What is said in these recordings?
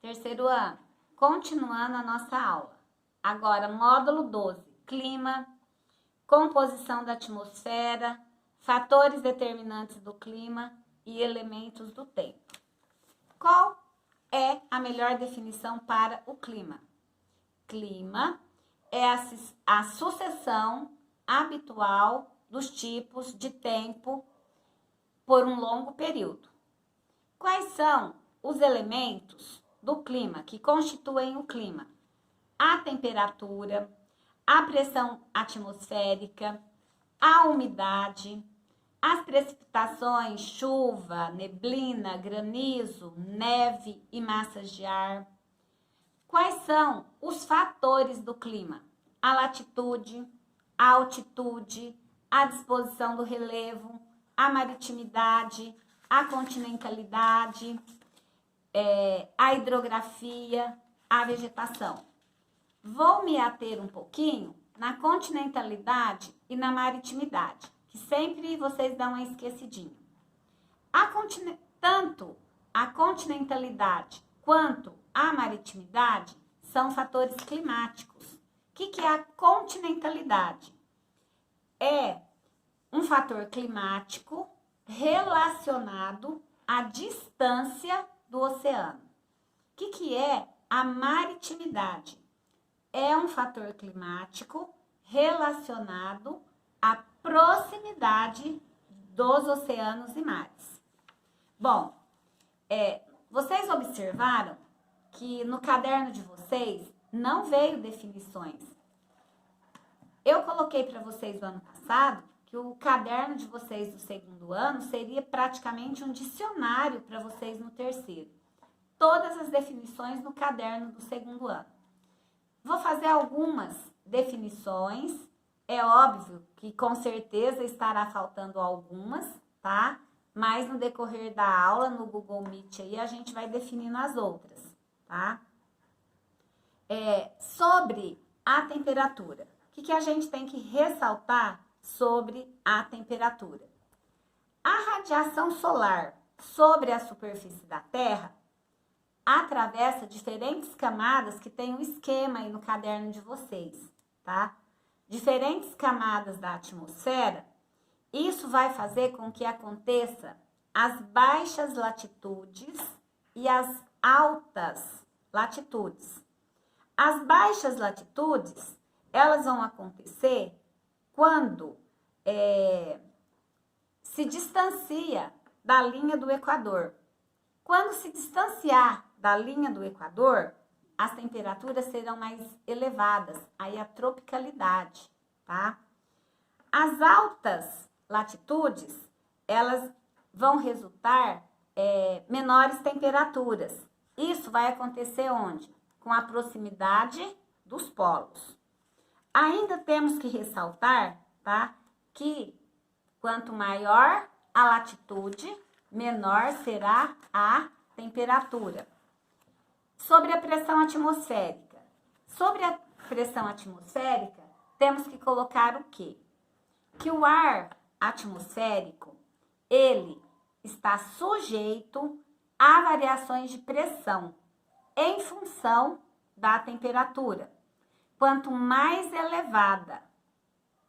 terceiro ano. Continuando a nossa aula. Agora, módulo 12, clima, composição da atmosfera, fatores determinantes do clima e elementos do tempo. Qual é a melhor definição para o clima? Clima é a sucessão habitual dos tipos de tempo por um longo período. Quais são os elementos do clima que constituem o clima? A temperatura, a pressão atmosférica, a umidade, as precipitações, chuva, neblina, granizo, neve e massas de ar. Quais são os fatores do clima? A latitude, a altitude, a disposição do relevo, a maritimidade, a continentalidade, a hidrografia, a vegetação. Vou me ater um pouquinho na continentalidade e na maritimidade, que sempre vocês dão uma esquecidinha. Tanto a continentalidade quanto a maritimidade são fatores climáticos. O que é a continentalidade? É um fator climático relacionado à distância do oceano. O que é a maritimidade? É um fator climático relacionado à proximidade dos oceanos e mares. Bom, vocês observaram que no caderno de vocês não veio definições. Eu coloquei para vocês no ano passado que o caderno de vocês do segundo ano seria praticamente um dicionário para vocês no terceiro. Todas as definições no caderno do segundo ano. Vou fazer algumas definições. É óbvio que com certeza estará faltando algumas, tá? Mas no decorrer da aula, no Google Meet aí, a gente vai definindo as outras, tá? Sobre a temperatura. O que a gente tem que ressaltar sobre a temperatura? A radiação solar sobre a superfície da Terra atravessa diferentes camadas que tem um esquema aí no caderno de vocês, tá? Diferentes camadas da atmosfera. Isso vai fazer com que aconteça as baixas latitudes e as altas latitudes. As baixas latitudes, elas vão acontecer quando se distancia da linha do Equador. Quando se distanciar da linha do Equador, as temperaturas serão mais elevadas, aí a tropicalidade, tá? As altas latitudes, elas vão resultar menores temperaturas. Isso vai acontecer onde? Com a proximidade dos polos. Ainda temos que ressaltar, tá? Que quanto maior a latitude, menor será a temperatura. Sobre a pressão atmosférica. Sobre a pressão atmosférica, temos que colocar o quê? Que o ar atmosférico, ele está sujeito a variações de pressão em função da temperatura. Quanto mais elevada,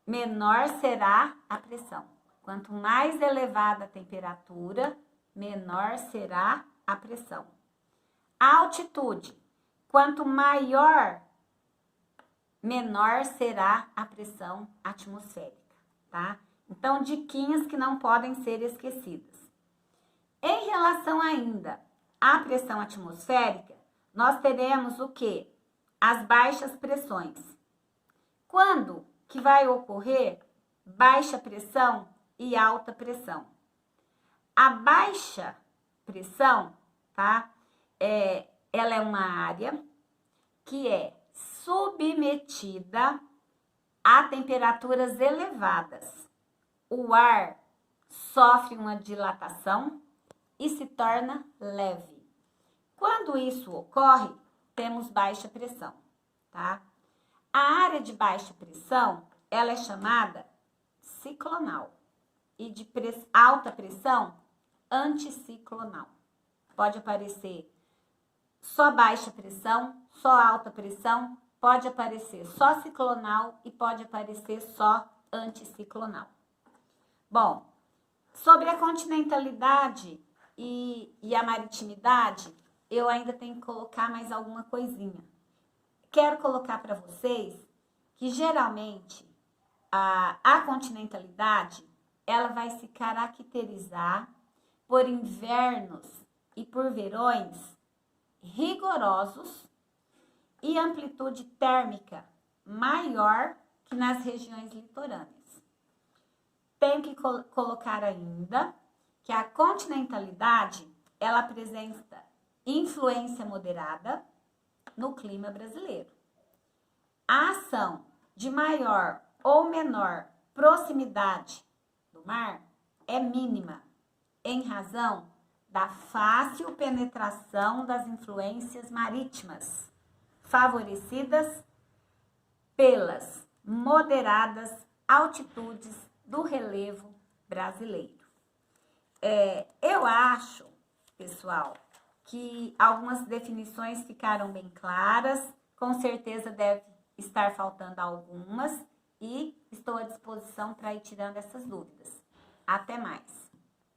menor será a pressão. Quanto mais elevada a temperatura, menor será a pressão. A altitude. Quanto maior, menor será a pressão atmosférica, tá? Então, diquinhas que não podem ser esquecidas. Em relação ainda à pressão atmosférica, nós teremos o quê? As baixas pressões. Quando que vai ocorrer baixa pressão e alta pressão? A baixa pressão, tá? Ela é uma área que é submetida a temperaturas elevadas. O ar sofre uma dilatação e se torna leve. Quando isso ocorre, temos baixa pressão, tá? A área de baixa pressão, ela é chamada ciclonal e de alta pressão, anticiclonal. Pode aparecer só baixa pressão, só alta pressão, pode aparecer só ciclonal e pode aparecer só anticiclonal. Bom, sobre a continentalidade e a maritimidade, eu ainda tenho que colocar mais alguma coisinha. Quero colocar para vocês que geralmente a continentalidade ela vai se caracterizar por invernos e por verões rigorosos e amplitude térmica maior que nas regiões litorâneas. Tenho que colocar ainda que a continentalidade ela apresenta influência moderada no clima brasileiro. A ação de maior ou menor proximidade do mar é mínima, em razão da fácil penetração das influências marítimas, favorecidas pelas moderadas altitudes do relevo brasileiro. Eu acho, pessoal, que algumas definições ficaram bem claras, com certeza deve estar faltando algumas e estou à disposição para ir tirando essas dúvidas. Até mais!